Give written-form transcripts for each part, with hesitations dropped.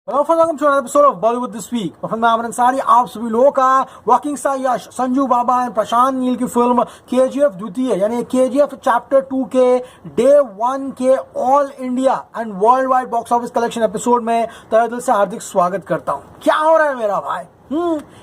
Welcome to another episode of Bollywood this week. मैं आमर अंसारी आप सभी लोगों का working star Yash, Sanju Baba and Prashanth Neel की फिल्म केजीएफ द्वितीय यानी केजीएफ चैप्टर 2 के डे 1 के all India and world wide box office collection episode में तहे दिल से हार्दिक स्वागत करता हूँ। क्या हो रहा है मेरा भाई?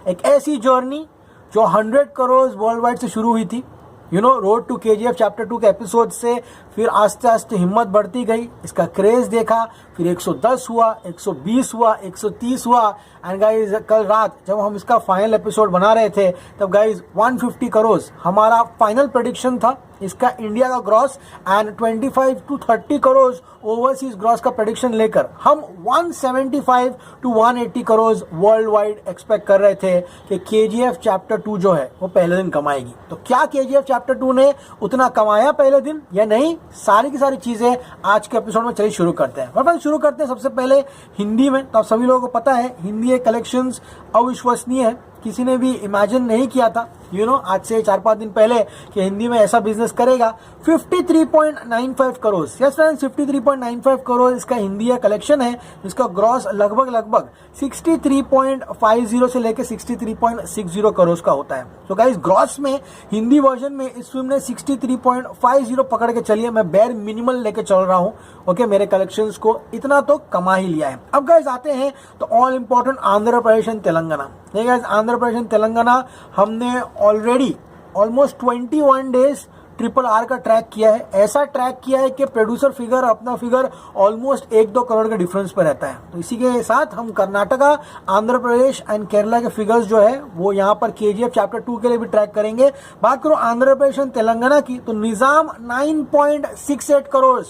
एक ऐसी जर्नी जो 100 करोड़ वर्ल्ड वाइड से शुरू हुई थी, रोड टू केजीएफ चैप्टर 2 के एपिसोड से, फिर आस्ते आस्ते हिम्मत बढ़ती गई, इसका क्रेज देखा, फिर 110 हुआ, 120 हुआ, 130 हुआ एंड गाइज कल रात जब हम इसका फाइनल एपिसोड बना रहे थे तब गाइज 150 करोड़ हमारा फाइनल प्रेडिक्शन था इसका इंडिया का gross and 25 to 30 crore overseas gross का प्रेडिक्शन लेकर हम 175 to 180 crore world wide expect कर रहे थे कि केजीएफ चैप्टर 2 जो है वो पहले दिन कमाएगी। तो क्या केजीएफ चैप्टर 2 ने उतना कमाया पहले दिन या नहीं, सारी की सारी चीजें आज के एपिसोड में चलिए शुरू करते हैं। शुरू करते हैं सबसे पहले हिंदी में। तो आप सभी लोगों को पता है हिंदी कलेक्शंस अविश्वसनीय है, किसी ने भी इमेजिन नहीं किया था आज से 4-5 दिन पहले कि हिंदी में ऐसा बिजनेस करेगा। 53.95 करोड़, यस फ्रेंड्स 53.95 करोड़ इसका हिंदी कलेक्शन है, इसका ग्रॉस लगभग 63.50 से लेके 63.60 करोड़ का होता है। तो गाइस ग्रॉस में हिंदी वर्जन में इस फिल्म ने 63.50 पकड़ के चलिए, मैं बेयर मिनिमल लेके चल रहा हूँ। ओके, मेरे कलेक्शंस को इतना तो कमा ही लिया है। अब गाइस आते हैं तो all important Andhra Pradesh and Telangana. Andhra Pradesh and Telangana हमने ऑलरेडी ऑलमोस्ट 21 डेज RRR का ट्रैक किया है। ऐसा ट्रैक किया है कि प्रोड्यूसर फिगर अपना फिगर ऑलमोस्ट 1-2 करोड़ के डिफरेंस पर रहता है। तो इसी के साथ हम कर्नाटका, आंध्र प्रदेश एंड केरला के फिगर्स जो है वो यहाँ पर केजीएफ चैप्टर 2 के लिए भी ट्रैक करेंगे। बात करो आंध्र प्रदेश एंड तेलंगाना की तो निजाम 9.68 करोड़,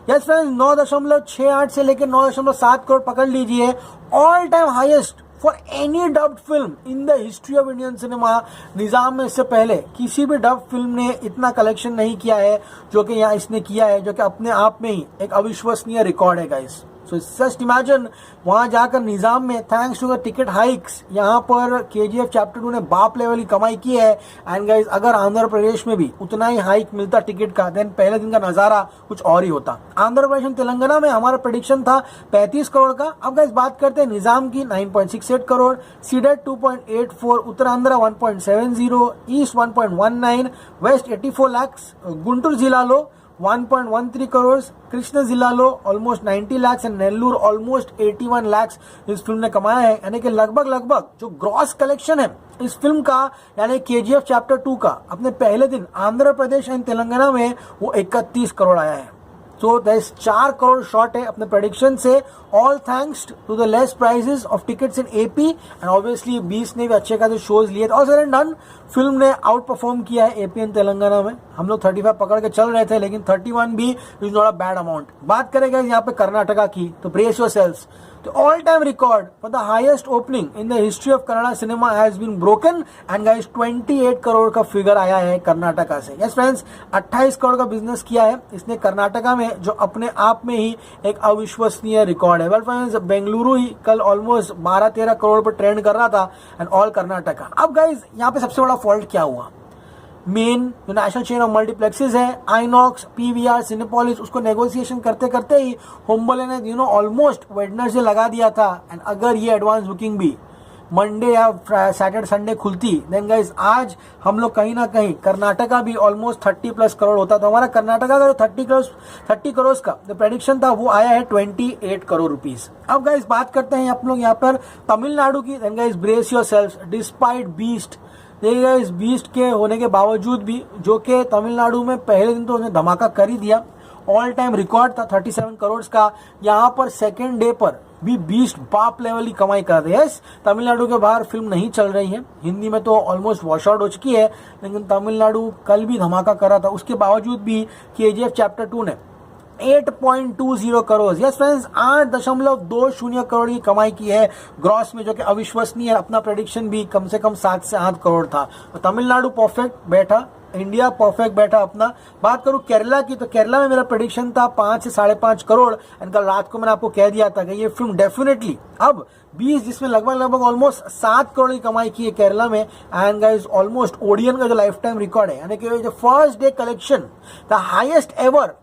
यस फ्रेंड्स 9.68 से लेकर 9.7 करोड़ पकड़ लीजिए। All time highest for any dubbed film in the history of Indian cinema. Nizam में इससे पहले किसी भी डब्ड फिल्म ने इतना कलेक्शन नहीं किया है जो कि यहाँ इसने किया है, जो कि अपने आप में ही एक अविश्वसनीय रिकॉर्ड है गाइस। सो जस्ट इमेजिन वहां जाकर निजाम में thanks to the ticket hikes यहाँ पर केजीएफ चैप्टर 2 ने बाप लेवल की कमाई की है। एंड गाइस अगर आंध्र प्रदेश में भी उतना ही हाइक मिलता टिकट का देन पहले दिन का नजारा कुछ और ही होता। आंध्र प्रदेश और तेलंगाना में हमारा प्रेडिक्शन था 35 करोड़ का। अब गाइस बात करते हैं निजाम की 9.68 करोड़, सीडेट 2.84, उत्तरांध्र 1.70, ईस्ट 1.19, वेस्ट 84 लाख, गुंटूर जिला लो 1.13 करोड़, कृष्ण जिला लो almost 90 lakh and Nellore almost 81 lakh इस फिल्म ने कमाया है। यानी कि लगभग जो ग्रॉस कलेक्शन है इस फिल्म का यानी केजीएफ चैप्टर 2 का अपने पहले दिन आंध्र प्रदेश एंड तेलंगाना में वो 31 करोड़ आया है। सो दैट्स 4 करोड़ शॉर्ट है अपने प्रेडिक्शन से, all thanks to the less prices of tickets in AP and obviously 20 ने भी अच्छे खासे शोज लिए थे। ऑल एंड डन फिल्म ने आउट परफॉर्म किया है एपी एंड तेलंगाना में। हम लोग 35 पकड़ के चल रहे थे लेकिन 31 भी is not a bad amount. बात करेंगे यहाँ पे कर्नाटका की तो ब्रेस योरसेल्व्स, तो all time record for the highest opening in the history of Kannada cinema has been broken and guys 28 crore का फिगर आया है कर्नाटका से। यस फ्रेंड्स 28 करोड़ का बिजनेस किया है इसने कर्नाटका में, जो अपने आप में ही एक अविश्वसनीय रिकॉर्ड है। वेल फ्रेंड्स बेंगलुरु ही कल ऑलमोस्ट 12-13 करोड़ पर ट्रेंड कर रहा था एंड ऑल कर्नाटका। अब गाइस यहाँ पे सबसे बड़ा फॉल्ट क्या हुआ, मेन जो नेशनल चेन ऑफ मल्टीप्लेक्सेस है आइनॉक्स, पीवीआर, सिनेपोलिस, उसको नेगोशिएशन करते करते ही होम्बोले ने ऑलमोस्ट वेडनेसडे लगा दिया था। एंड अगर ये एडवांस बुकिंग भी मंडे या सैटरडे संडे खुलती देन गाइस आज हम लोग कहीं ना कहीं कर्नाटका भी ऑलमोस्ट 30+ करोड़ होता। तो हमारा कर्नाटका का जो 30 करोड़ का जो प्रेडिक्शन था वो आया है 28 करोड़ रुपीस। अब गाइस बात करते हैं आप लोग यहाँ पर तमिलनाडु की। Then guys brace yourselves, despite Beast, देखिएगा इस बीस्ट के होने के बावजूद भी, जो कि तमिलनाडु में पहले दिन तो उसने धमाका कर ही दिया, ऑल टाइम रिकॉर्ड था 37 करोड़ का। यहाँ पर सेकेंड डे पर भी बीस्ट बाप लेवल की कमाई कर रहे हैं। तमिलनाडु के बाहर फिल्म नहीं चल रही है, हिंदी में तो ऑलमोस्ट वॉश आउट हो चुकी है, लेकिन तमिलनाडु कल भी धमाका कर रहा था। उसके बावजूद भी केजीएफ चैप्टर 2 ने 8.20 करोड़, यस फ्रेंड्स 8.20 करोड़ की कमाई की है ग्रॉस में, जो कि अविश्वसनीय है। अपना प्रेडिक्शन भी कम से कम 7 से 8 करोड़ था। तो तमिलनाडु परफेक्ट बैठा, इंडिया परफेक्ट बैठा अपना। बात करूं केरला की तो केरला में मेरा प्रेडिक्शन था 5 से 5.5 करोड़ एंड कल रात को मैंने आपको कह दिया था कि ये फिल्म डेफिनेटली अब 20 जिसमें लगभग ऑलमोस्ट 7 करोड़ की कमाई की है केरला में। एंड गाइस ऑलमोस्ट ओडियन का जो लाइफ टाइम रिकॉर्ड है यानी कि जो first day collection the highest ever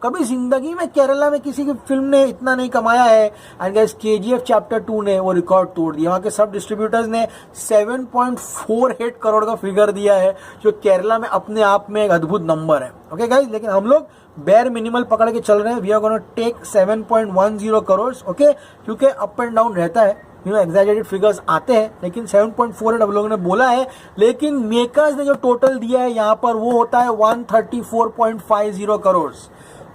कभी जिंदगी में केरला में किसी की फिल्म ने इतना नहीं कमाया है। एंड गाइस केजीएफ चैप्टर 2 ने वो रिकॉर्ड तोड़ दिया। वहाँ के सब डिस्ट्रीब्यूटर्स ने 7.48 करोड़ का फिगर दिया है, जो केरला में अपने आप में एक अद्भुत नंबर है। ओके गाइस, लेकिन हम लोग बेयर मिनिमल पकड़ के चल रहे हैं। We are gonna take 7.10 crore. Okay, क्योंकि अप एंड डाउन रहता है, एग्जैजरेटेड फिगर्स आते हैं, लेकिन 7.48 अब लोगों ने बोला है। लेकिन मेकर्स ने जो टोटल दिया है यहाँ पर वो होता है 134.50 करोड़।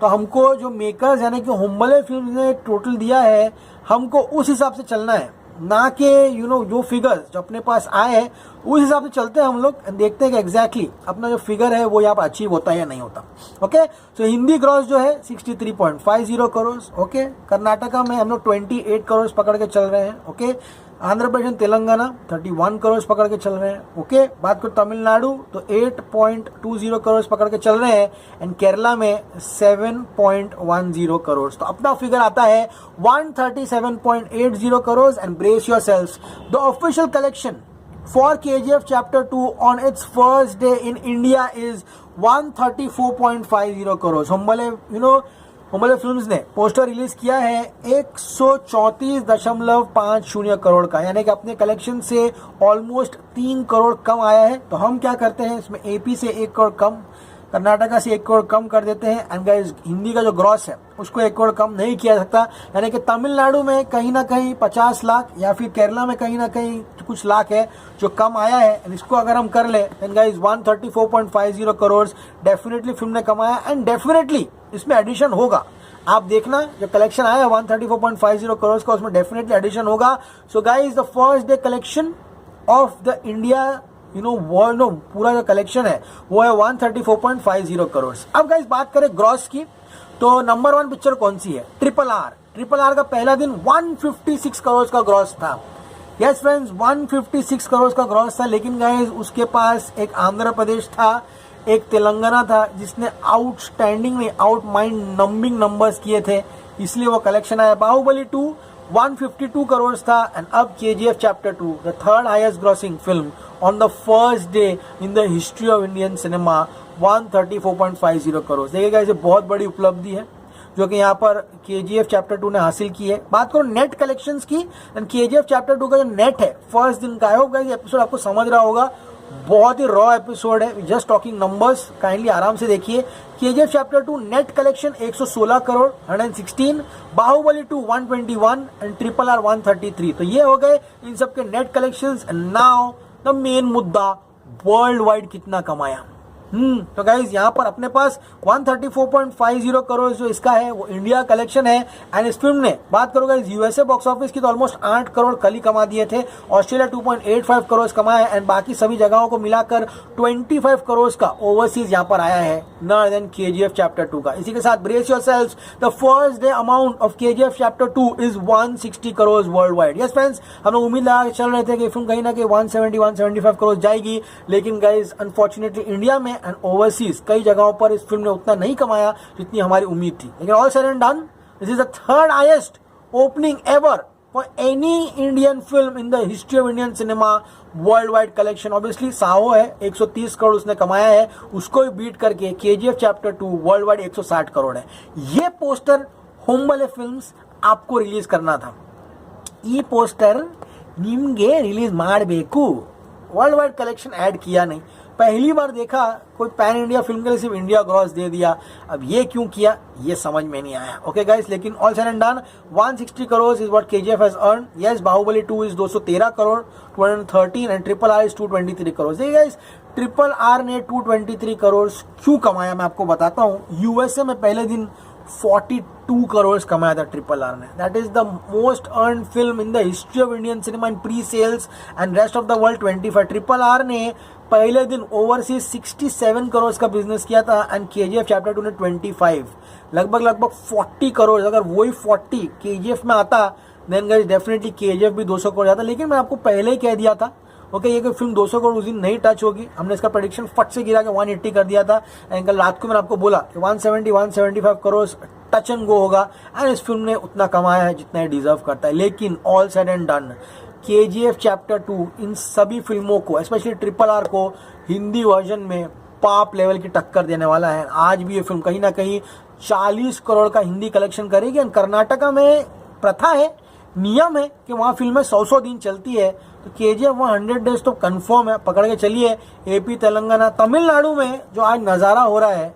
तो हमको जो मेकर्स यानी कि हुम्बले फिल्म ने टोटल दिया है, हमको उस हिसाब से चलना है, ना कि जो फिगर्स जो अपने पास आए हैं उस हिसाब से चलते हैं हम लोग। देखते हैं कि एग्जैक्टली अपना जो फिगर है वो यहाँ पर अचीव होता है या नहीं होता। ओके, सो हिंदी ग्रॉस जो है 63.50 करोड़। ओके, कर्नाटका में हम लोग 28 करोड़ पकड़ के चल रहे हैं। ओके, आंध्र प्रदेश तेलंगाना 31 करोड़ पकड़ के चल रहे हैं। ओके, बात करो तमिलनाडु तो 8.20 करोड़ पकड़ के चल रहे हैं। एंड केरला में 7.10 करोड़। तो अपना फिगर आता है 137.80 crore. And brace yourselves, the official collection for KGF Chapter 2 on its first day in India is 134.50 crore. Hombale films ने पोस्टर रिलीज किया है 134.50 करोड़ का, यानी कि अपने कलेक्शन से ऑलमोस्ट 3 करोड़ कम आया है। तो हम क्या करते हैं, इसमें एपी से 1 करोड़ कम, कर्नाटका से 1 करोड़ कम कर देते हैं। एंड गाइस हिंदी का जो ग्रॉस है उसको 1 करोड़ कम नहीं किया सकता, यानी कि तमिलनाडु में कहीं ना कहीं 50 लाख या फिर केरला में कहीं ना कहीं कुछ लाख है जो कम आया है। इसको अगर हम कर ले and guys 134.50 crore definitely film ने कमाया। एंड डेफिनेटली इसमें एडिशन होगा, आप देखना जो कलेक्शन आया है 134.50 करोड़ का, उसमें डेफिनेटली एडिशन होगा। So guys the first day collection of the India world पूरा जो कलेक्शन है वो है 134.50 करोड़। अब गाइस बात करें ग्रॉस की, तो नंबर 1 पिक्चर कौन सी है, ट्रिपल आर का पहला दिन 156 करोड़ का ग्रॉस था। यस फ्रेंड्स, 156 करोड़ का ग्रॉस था। लेकिन गाइस उसके पास एक आंध्र प्रदेश था, एक तेलंगाना था, जिसने आउटस्टैंडिंग में आउट माइंड नंबिंग नंबर्स किए थे, इसलिए वो कलेक्शन आया। बाहुबली 2 152 करोड़ था। एंड अब KGF chapter 2 the third highest grossing film on the first day in the history of Indian cinema 134.50 crore. देखिएगा, इसे बहुत बड़ी उपलब्धि है जो कि यहाँ पर KGF चैप्टर 2 ने हासिल की है। बात करो नेट कलेक्शंस की, एंड KGF चैप्टर 2 का जो नेट है फर्स्ट दिन का है, होगा ये एपिसोड आपको समझ रहा होगा, बहुत ही रॉ एपिसोड है, जस्ट टॉकिंग नंबर्स, काइंडली आराम से देखिए। KGF chapter 2 net collection 116 crore 116, Baahubali 2 121 and triple R 133। तो ये हो गए इन सब के net collections. And now the main मुद्दा, वर्ल्ड वाइड कितना कमाया। तो गाइज यहाँ पर अपने पास 134.50 करोड़ जो इसका है वो इंडिया कलेक्शन है। एंड इस फिल्म ने बात करो गाइज यूएसए बॉक्स ऑफिस की तो ऑलमोस्ट 8 करोड़ कल ही कमा दिए थे, ऑस्ट्रेलिया 2.85 करोड़ कमाया है। एंड बाकी सभी जगहों को मिलाकर 25 करोड़ का ओवरसीज यहाँ पर आया है, नॉट देन KGF चैप्टर 2 का। इसी के साथ brace yourselves, the first day amount of KGF chapter 2 is 160 crore world wide. Yes friends, हम लोग उम्मीद लगा के चल रहे थे कि फिल्म कहीं ना कहीं 170-175 करोड़ जाएगी, लेकिन गाइज अनफॉर्चुनेटली इंडिया में एंड ओवरसीज कई जगहों पर इस फिल्म ने उतना नहीं कमाया जितनी हमारी उम्मीद थी। लेकिन all said and done, this is the third highest opening ever for any Indian film in the history of Indian cinema worldwide collection. Obviously Saaho है 130 करोड़ उसने कमाया है, उसको भी बीट करके KGF chapter 2 world wide 160 crore है। ये पोस्टर हुम्बले फिल्म्स आपको रिलीज करना था, ये पोस्टर निम्गे रिलीज ಮಾಡಬೇಕು, वर्ल्ड वाइड कलेक्शन ऐड किया नहीं। पहली बार देखा कोई पैन इंडिया फिल्म के लिए सिर्फ इंडिया ग्रॉस दे दिया, अब ये क्यों किया ये समझ में नहीं आया। ओके गाइस, लेकिन all said and done 160 crore is what KGF has earn. Yes, Baahubali 2 is 213 crore 213 and triple R is 223 crore. देखिए गाइस, ट्रिपल आर ने 223 करोड़ क्यों कमाया मैं आपको बताता हूँ। यूएसए में पहले दिन 42 करोड़ कमाया था ट्रिपल आर ने। That is the most earn film in the history of Indian cinema in pre sales and rest of the world 25। Triple R ने पहले दिन ओवरसीज 67 करोड़ का बिजनेस किया था एंड KGF चैप्टर 2 ने 25, लगभग 40 करोड़। अगर वही 40 KGF में आता देन गाइस डेफिनेटली KGF भी 200 करोड़ जाता। लेकिन मैं आपको पहले ही कह दिया था ओके ये कोई फिल्म 200 करोड़ उस दिन नहीं टच होगी, हमने इसका प्रेडिक्शन फट से गिरा के 180 कर दिया था। एंड कल रात को मैंने आपको बोला कि 170-175 करोड़ टच एंड गो होगा एंड इस फिल्म ने उतना कमाया है जितना डिजर्व करता है। लेकिन all said and done KGF chapter 2 इन सभी फिल्मों को स्पेशली ट्रिपल आर को हिंदी वर्जन में बाप लेवल की टक्कर देने वाला है। आज भी ये फिल्म कहीं ना कहीं 40 करोड़ का हिंदी कलेक्शन करेगी। एंड कर्नाटका में प्रथा है, नियम है कि वहाँ फिल्में 100 दिन चलती है, तो KGF वहाँ 100 डेज तो कंफर्म है, पकड़ के चलिए। AP, तेलंगाना, तमिलनाडु में जो आज नज़ारा हो रहा है,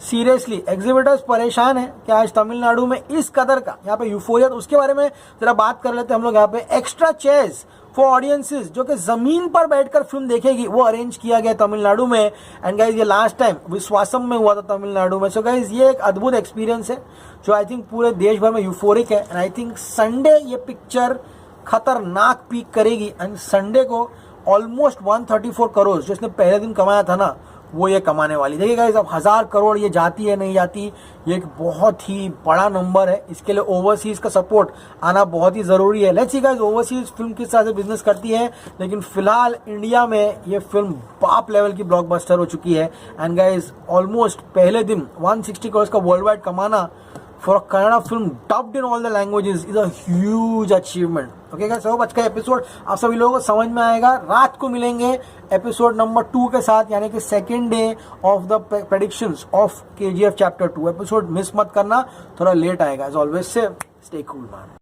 सीरियसली एग्जिबिटर्स परेशान है कि आज तमिलनाडु में इस कदर का यहाँ पे यूफोरिया, तो उसके बारे में जरा बात कर लेते हैं हम लोग। यहाँ पे एक्स्ट्रा चेयर्स फॉर ऑडियंसेस जो कि जमीन पर बैठकर फिल्म देखेगी, वो अरेंज किया गया तमिलनाडु में। एंड गाइज ये लास्ट टाइम विश्वासम में हुआ था तमिलनाडु में। सो गाइज ये एक अद्भुत एक्सपीरियंस है जो आई थिंक पूरे देश भर में यूफोरिक है। एंड आई थिंक संडे ये पिक्चर खतरनाक पीक करेगी। एंड संडे को ऑलमोस्ट 134 करोड़ जिसने पहले दिन कमाया था ना, वो ये कमाने वाली। देखिए गाइस, अब 1000 करोड़ ये जाती है नहीं जाती, ये एक बहुत ही बड़ा नंबर है। इसके लिए ओवरसीज का सपोर्ट आना बहुत ही जरूरी है। Let's see guys overseas film किस तरह से बिजनेस करती है, लेकिन फिलहाल इंडिया में ये फिल्म बाप लेवल की ब्लॉकबस्टर हो चुकी है। एंड गाइस ऑलमोस्ट पहले दिन 160 करोड़ का वर्ल्ड वाइड कमाना for a Kannada film dubbed in all the languages is a huge achievement. Okay guys, आज का एपिसोड आप सभी लोगों को समझ में आएगा। रात को मिलेंगे एपिसोड नंबर 2 के साथ, यानी कि second day of the predictions of KGF chapter 2। Episode miss मत करना, थोड़ा लेट आएगा। As always say stay cool man.